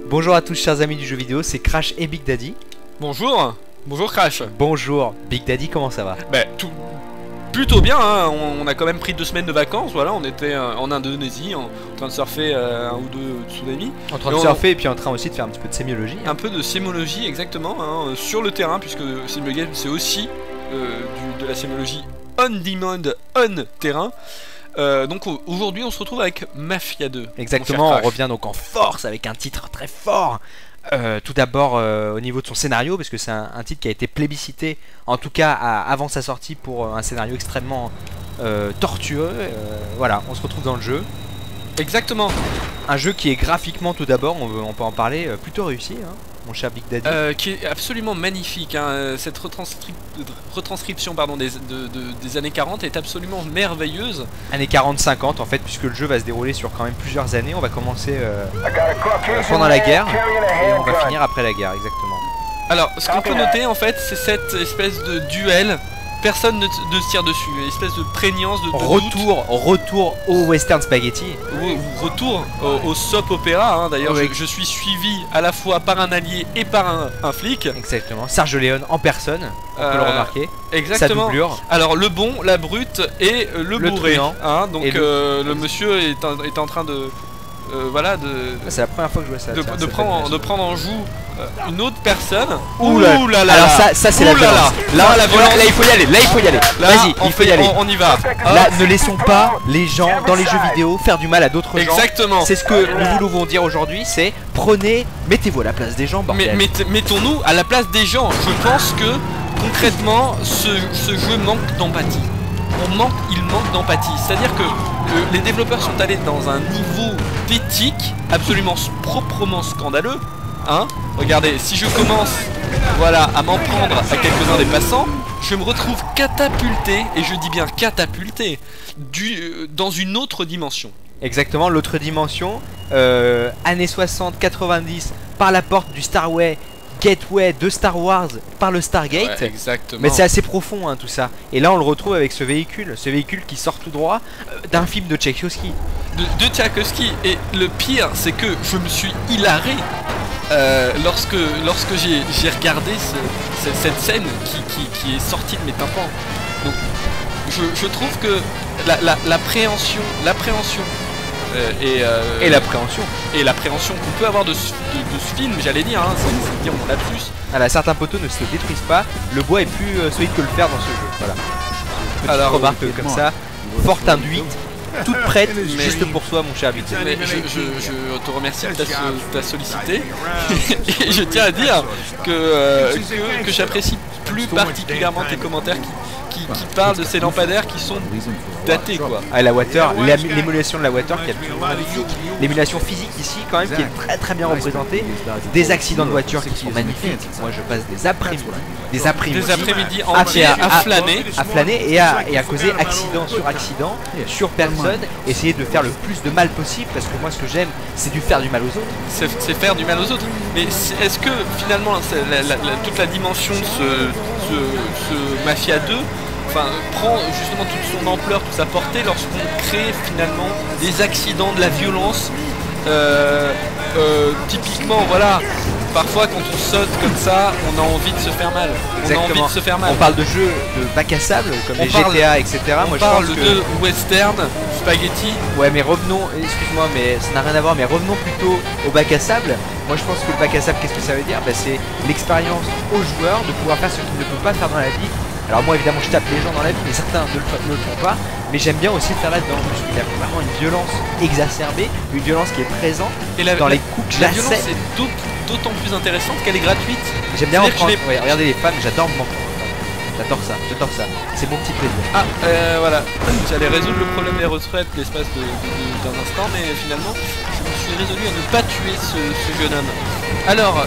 Bonjour à tous chers amis du jeu vidéo, c'est Crash et Big Daddy. Bonjour, bonjour Crash. Bonjour Big Daddy, comment ça va? Bah tout plutôt bien, hein. On a quand même pris 2 semaines de vacances, voilà, on était en Indonésie en train de surfer un ou deux tsunamis. En train de surfer et puis en train aussi de faire un petit peu de sémiologie. Un peu de sémiologie exactement, hein, sur le terrain, puisque Simulgame c'est aussi de la sémiologie on demand, on terrain. Donc aujourd'hui on se retrouve avec Mafia 2. Exactement, on revient donc en force avec un titre très fort. Tout d'abord au niveau de son scénario, parce que c'est un titre qui a été plébiscité, en tout cas avant sa sortie, pour un scénario extrêmement tortueux. Voilà, on se retrouve dans le jeu. Exactement. Un jeu qui est graphiquement, tout d'abord, on peut en parler, plutôt réussi, hein, mon cher Big Daddy. Qui est absolument magnifique, hein. Cette retranscription pardon, des années 40 est absolument merveilleuse. Années 40-50 en fait, puisque le jeu va se dérouler sur quand même plusieurs années. On va commencer pendant la guerre et on va finir après la guerre, exactement. Alors ce qu'on peut noter en fait, c'est cette espèce de duel. Personne ne se tire dessus, une espèce de prégnance, de retour au western spaghetti. Retour au soap opéra, hein. D'ailleurs oui. je suis suivi à la fois par un allié et par un flic. Exactement, Sergio Leone en personne, on peut le remarquer. Exactement. Sa doublure. Alors le bon, la brute et le bourré, hein. Donc le monsieur est en train de... voilà, c'est la première fois que je vois ça. De prendre en joue une autre personne. Ouh là là. Alors ça c'est la violence. Là il faut y aller. Vas-y, il faut y aller. On y va. Là, ne laissons pas les gens dans les jeux vidéo faire du mal à d'autres gens. Exactement. C'est ce que nous voulons dire aujourd'hui. C'est mettez-vous à la place des gens. Bordel. Mettons-nous à la place des gens. Je pense que concrètement, ce jeu manque d'empathie. Il manque d'empathie. C'est-à-dire que les développeurs sont allés dans un niveau d'éthique absolument proprement scandaleux. Hein, regardez, si je commence voilà, à m'en prendre à quelques-uns des passants, je me retrouve catapulté, et je dis bien catapulté, dans une autre dimension. Exactement, l'autre dimension, années 60-90, par la porte du Starway Gateway de Star Wars, par le Stargate. Ouais, exactement. Mais c'est assez profond, hein, tout ça. Et là on le retrouve avec ce véhicule qui sort tout droit d'un film de Tchaïkovski. De Tchaïkovski. Et le pire, c'est que je me suis hilaré lorsque j'ai regardé cette scène qui est sortie de mes tympans. Donc je trouve que l'appréhension et l'appréhension qu'on peut avoir de ce film, j'allais dire, hein, c'est dire mon lapsus. Voilà, certains poteaux ne se détruisent pas, le bois est plus solide que le fer dans ce jeu. Voilà. Petite remarque comme ça, forte induite, toute prête, juste pour soi, mon cher Victor. Je te remercie de ta sollicité. Et je tiens à dire que j'apprécie plus particulièrement tes commentaires qui parlent de ces lampadaires qui sont datés, quoi. Ah, la Water, l'émulation de la Water qui est absolument magnifique. L'émulation physique ici quand même qui est très très bien représentée. Des accidents de voiture qui sont magnifiques. Moi je passe des après-midi entiers à flâner et à causer accident sur personne, essayer de faire le plus de mal possible, parce que moi ce que j'aime c'est faire du mal aux autres. C'est faire du mal aux autres. Mais est-ce que finalement toute la dimension de ce Mafia 2 prend justement toute son ampleur, toute sa portée lorsqu'on crée finalement des accidents, de la violence, typiquement voilà, parfois quand on saute comme ça, on a envie de se faire mal. On parle de jeux de bac à sable comme les GTA, etc. Moi je parle de western, spaghetti. Ouais, mais revenons, excuse-moi, mais ça n'a rien à voir, mais revenons plutôt au bac à sable. Moi je pense que le bac à sable, qu'est-ce que ça veut dire? C'est l'expérience aux joueurs de pouvoir faire ce qu'ils ne peuvent pas faire dans la vie. Alors moi évidemment je tape les gens dans la vie, mais certains ne le font pas. Mais j'aime bien aussi le faire là-dedans, parce qu'il y a vraiment une violence exacerbée, une violence qui est présente dans les coups que la violence est d'autant plus intéressante qu'elle est gratuite. J'aime bien en prendre, ouais, regardez les femmes, j'adore m'en prendre. J'adore ça, c'est mon petit plaisir. Ah, voilà, j'allais résoudre le problème des retraites l'espace d'un instant, mais finalement, je me suis résolu à ne pas tuer ce jeune homme. Alors,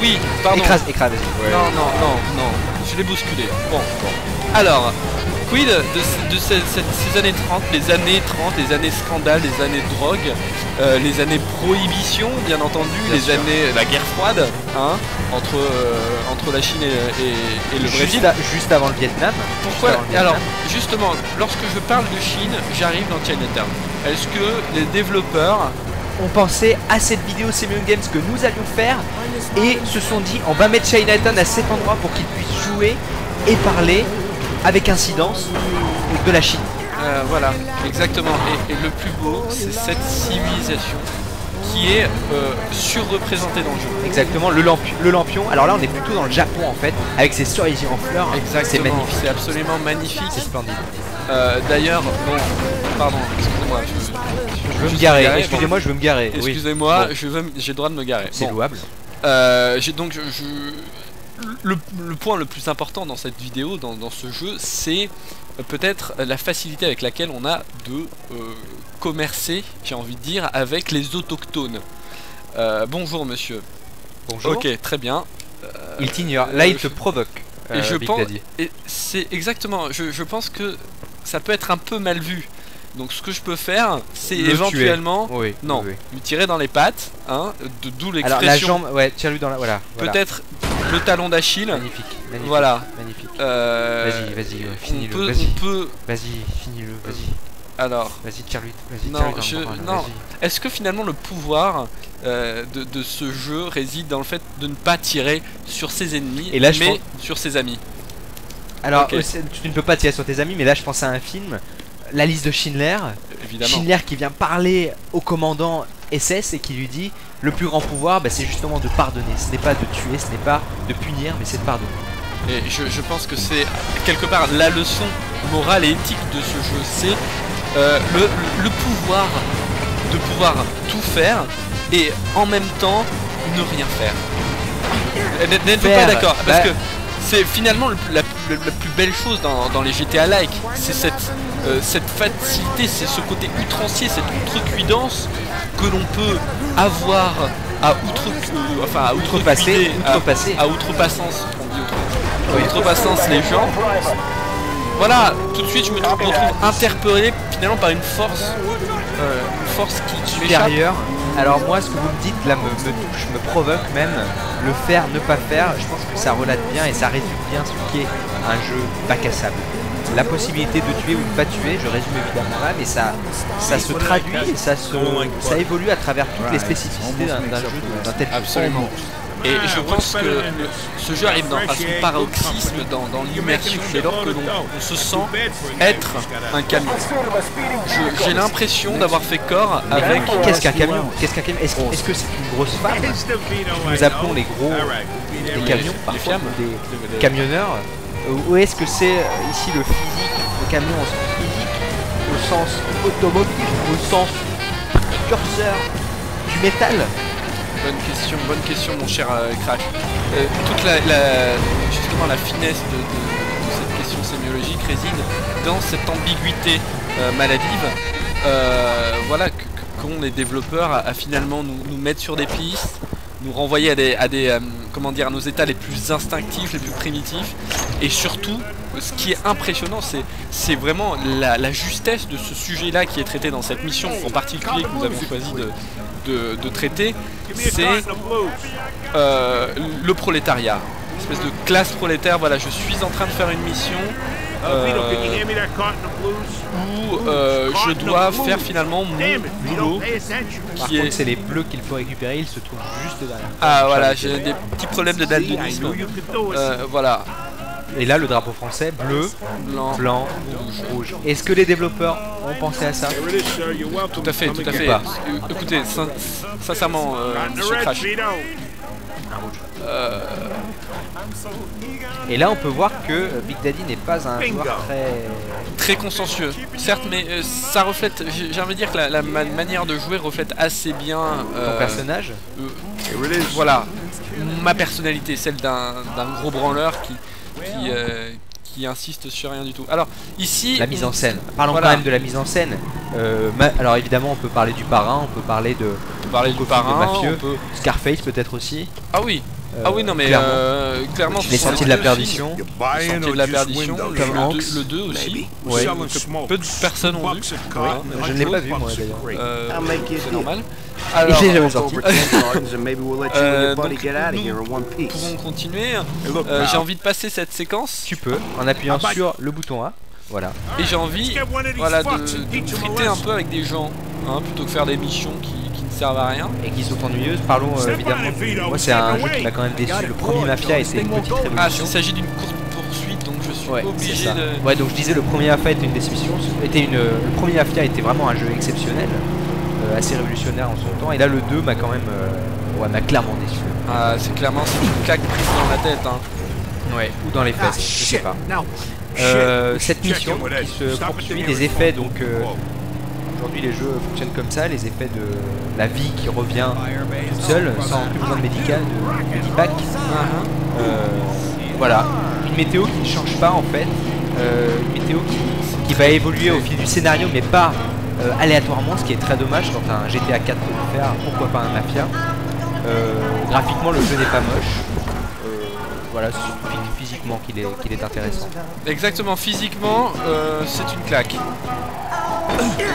oui, pardon. Écrase, vas-y. Ouais. Non, je l'ai bousculé. Bon. Alors, quid de ces années 30, les années 30, les années scandales, les années drogue, les années prohibition, bien entendu, les années la guerre froide, hein, entre la Chine et le Brésil. Juste avant le Vietnam. Pourquoi? Alors, justement, lorsque je parle de Chine, j'arrive dans Chinatown. Est-ce que les développeurs ont pensé à cette vidéo Semyon Games que nous allions faire et se sont dit on va mettre Chinatown à cet endroit pour qu'ils puissent jouer et parler avec incidence de la Chine. Voilà, exactement. Et le plus beau, c'est cette civilisation qui est surreprésentée dans le jeu. Exactement, le lampion. Alors là, on est plutôt dans le Japon en fait, avec ses cerisiers en fleurs. Exactement, c'est magnifique. C'est absolument magnifique. C'est splendide. D'ailleurs, bon, pardon, excusez-moi. Je veux me garer. Excusez-moi, je veux me garer. Excusez-moi, bon. J'ai le droit de me garer. C'est louable. Donc, le point le plus important dans cette vidéo, dans ce jeu, c'est peut-être la facilité avec laquelle on a de commercer, j'ai envie de dire, avec les autochtones. Bonjour monsieur. Bonjour. Ok, très bien. Il t'ignore. Là, il te provoque. Et je pense, et c'est exactement. Je pense que ça peut être un peu mal vu. Donc ce que je peux faire, c'est éventuellement, me tirer dans les pattes, hein, d'où l'expression. Alors la jambe, ouais, tire-lui dans la, voilà. Peut-être le talon d'Achille. Magnifique. Voilà. Magnifique. Vas-y, finis-le. Vas-y, finis-le. Vas-y. Alors. Vas-y, tire-lui. Non. Est-ce que finalement le pouvoir de ce jeu réside dans le fait de ne pas tirer sur ses ennemis, mais sur ses amis? Alors, tu ne peux pas tirer sur tes amis, mais là je pense à un film. La liste de Schindler. Évidemment. Schindler qui vient parler au commandant SS et qui lui dit le plus grand pouvoir, bah, c'est justement de pardonner. Ce n'est pas de tuer, ce n'est pas de punir, mais c'est de pardonner. Et je pense que c'est quelque part la leçon morale et éthique de ce jeu. C'est le pouvoir de pouvoir tout faire et en même temps ne rien faire. N'êtes-vous pas d'accord? Parce que c'est finalement la plus belle chose dans les GTA-like, c'est cette facilité, c'est ce côté outrancier, cette outrecuidance que l'on peut avoir à outrepassance les gens. Voilà, tout de suite je me retrouve interpellé finalement par une force qui supérieure. Alors moi, ce que vous me dites là me touche, me provoque même. Le faire, ne pas faire, je pense que ça relate bien et ça résume bien ce qu'est un jeu bac à sable. La possibilité de tuer ou de ne pas tuer, je résume évidemment là, mais ça se traduit et ça évolue à travers toutes les spécificités d'un jeu d'un tel type. Absolument. Et je pense que ce jeu arrive à son paroxysme dans l'immersion dès lors que l'on se sent être un camion. J'ai l'impression d'avoir fait corps avec... Qu'est-ce qu'un camion? Est-ce que c'est une grosse femme? Nous appelons les camions, parfois des camionneurs. Ou est-ce que c'est ici le physique, le camion en sens physique, au sens automobile, au sens curseur du métal? Bonne question mon cher Crash. Toute justement la finesse de cette question sémiologique réside dans cette ambiguïté maladive. Voilà, qu'ont les développeurs à finalement nous mettre sur des pistes, nous renvoyer à nos états les plus instinctifs, les plus primitifs. Et surtout, ce qui est impressionnant, c'est vraiment la justesse de ce sujet-là qui est traité dans cette mission en particulier que nous avons choisi de traiter. C'est le prolétariat, une espèce de classe prolétaire. Voilà, je suis en train de faire une mission où je dois faire finalement mon boulot. Par contre, c'est les bleus qu'il faut récupérer, ils se trouvent juste derrière. Ah voilà, j'ai des petits problèmes de daltonisme. Voilà. Et là, le drapeau français, bleu, blanc, rouge. Est-ce que les développeurs ont pensé à ça? Tout à fait. Écoutez, sincèrement, monsieur Crash. Et là, on peut voir que Big Daddy n'est pas un joueur très consciencieux. Certes, mais ça reflète, j'ai envie de dire que la manière de jouer reflète assez bien ton personnage. Voilà, ma personnalité, celle d'un gros branleur qui insiste sur rien du tout. Alors ici, la mise en scène. Parlons quand même de la mise en scène. Alors évidemment, on peut parler du parrain, on peut parler du parrain, mafieux, Scarface peut-être aussi. Ah oui. Ah oui, non, mais clairement, Les Sentiers de la Perdition. Les Sentiers de la Perdition, le 2 aussi. Ouais. Que peu de personnes ont vu. Je ne l'ai pas vu moi d'ailleurs. C'est normal. Alors, je l'ai jamais sorti. Nous pouvons continuer. J'ai envie de passer cette séquence. Tu peux, en appuyant sur le bouton A. Voilà. Et j'ai envie de friter un peu avec des gens, hein, plutôt que faire des missions qui ne servent à rien. Et qui sont ennuyeuses. Parlons évidemment. Moi, c'est un jeu qui m'a quand même déçu. Le premier Mafia était une petite révolution. Ah, il s'agit d'une courte poursuite, donc je suis obligé de. Ouais, donc je disais, le premier Mafia était une déception. Le premier Mafia était vraiment un jeu exceptionnel, assez révolutionnaire en son temps. Et là, le 2 m'a quand même, m'a clairement déçu. Ah, c'est clairement une claque prise dans la tête, hein. Ouais, ou dans les fesses, je sais pas. Cette mission qui se poursuit, les effets, donc aujourd'hui les jeux fonctionnent comme ça, les effets de la vie qui revient toute seule, sans plus besoin de médical, de Medipack. Voilà, une météo qui ne change pas en fait, une météo qui va évoluer au fil du scénario, mais pas aléatoirement, ce qui est très dommage quand un GTA 4 peut le faire, pourquoi pas un Mafia. Graphiquement le jeu n'est pas moche. Voilà, c'est surtout physiquement qu'il est intéressant. Exactement, physiquement, c'est une claque.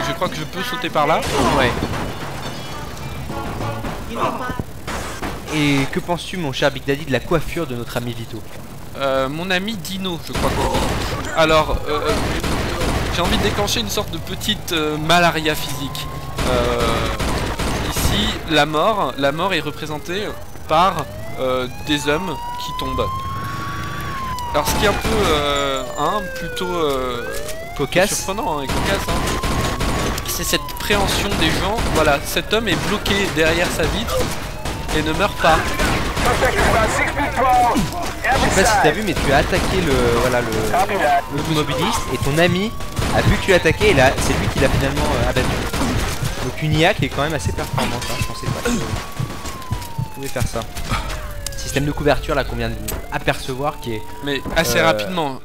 Je crois que je peux sauter par là. Ouais. Et que penses-tu, mon cher Big Daddy, de la coiffure de notre ami Vito? Mon ami Dino, je crois qu'on dit. Alors, j'ai envie de déclencher une sorte de petite malaria physique. Ici, la mort est représentée par des hommes qui tombent. Alors ce qui est un peu plutôt cocasse, surprenant et cocasse, hein, c'est cette préhension des gens. Voilà, cet homme est bloqué derrière sa vitre et ne meurt pas. Je sais pas si t'as vu, mais tu as attaqué l'automobiliste et ton ami a vu que tu l'as attaqué et là c'est lui qui l'a finalement abattu. Donc une IA qui est quand même assez performante, hein. Je pensais pas que vous pouvez faire ça. Système de couverture là qu'on vient d'apercevoir qui est... Mais assez rapidement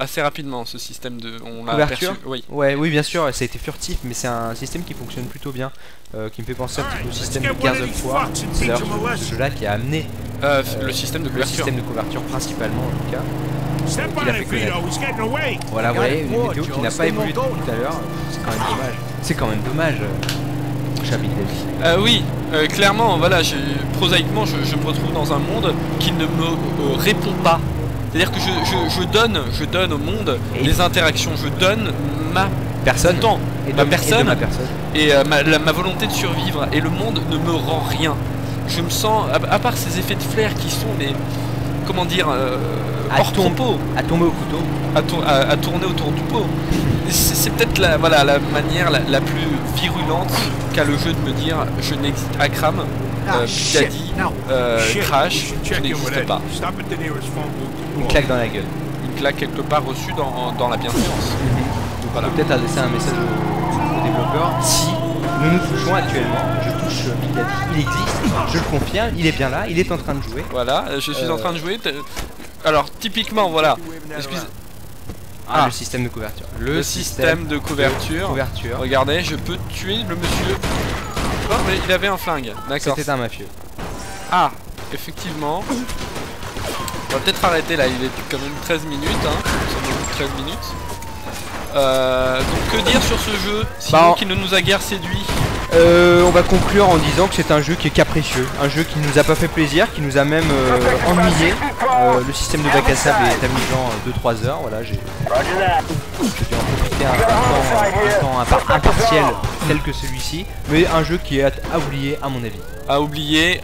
ce système de... On l'a aperçu, oui. Oui bien sûr, ça a été furtif, mais c'est un système qui fonctionne plutôt bien, qui me fait penser un petit peu au système de Gears of War. C'est d'ailleurs ce jeu là qui a amené le système de couverture. Le système de couverture principalement en tout cas. Qui l'a fait connaître. Voilà, vous voyez, une météo qui n'a pas évolué tout à l'heure, c'est quand même dommage. C'est quand même dommage. Oui, clairement, voilà, prosaïquement, je me retrouve dans un monde qui ne me répond pas. C'est-à-dire que je donne au monde les interactions, je donne ma personne, temps, ma personne et ma volonté de survivre, et le monde ne me rend rien. Je me sens, à part ces effets de flair qui sont des, comment dire, hors propos, à tomber au couteau, à tourner autour du pot. C'est peut-être la manière la plus virulente qu'a le jeu de me dire je n'existe à Cram, Daddy, Crash, je n'existe pas. Une claque dans la gueule. Une claque quelque part reçue dans la bienséance. Donc voilà. Peut-être adresser un message aux développeurs. Si nous nous touchons actuellement, je touche Big Daddy, il existe, je le confirme, il est bien là, il est en train de jouer. Voilà, je suis en train de jouer. Alors typiquement voilà. Le système de couverture. Le système de couverture. Regardez, je peux tuer le monsieur. Oh, mais il avait un flingue. D'accord. C'était un mafieux. Ah, effectivement. On va peut-être arrêter là, il est quand même 13 minutes. Hein. 13 minutes. Donc que dire sur ce jeu, sinon qui ne nous a guère séduit? On va conclure en disant que c'est un jeu qui est capricieux, un jeu qui nous a pas fait plaisir, qui nous a même ennuyé. Le système de bac à sable est amusant 2-3 heures, voilà, j'ai dû en profiter un temps impartiel tel que celui-ci, mais un jeu qui est à oublier à mon avis. À oublier.